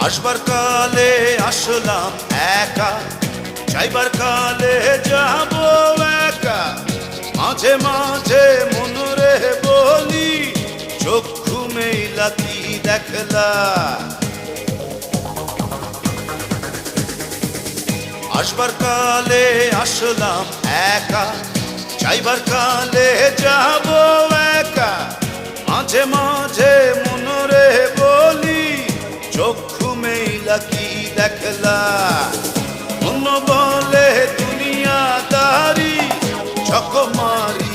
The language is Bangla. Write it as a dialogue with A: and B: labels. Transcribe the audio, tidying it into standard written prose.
A: আসবার কালে আসলাম একা, যাইবার কালে যাব একা। মাঝে মাঝে মনরে বলি, চক্ষু মেলা কি দেখলা। আসবার কালে আসলাম একা, যাইবার কালে যাব একা। মাঝে মাঝে মনরে বলি, চক্ষু মেলা কি দেখলা। মন বলে দুনিয়াদারি, ছক মারি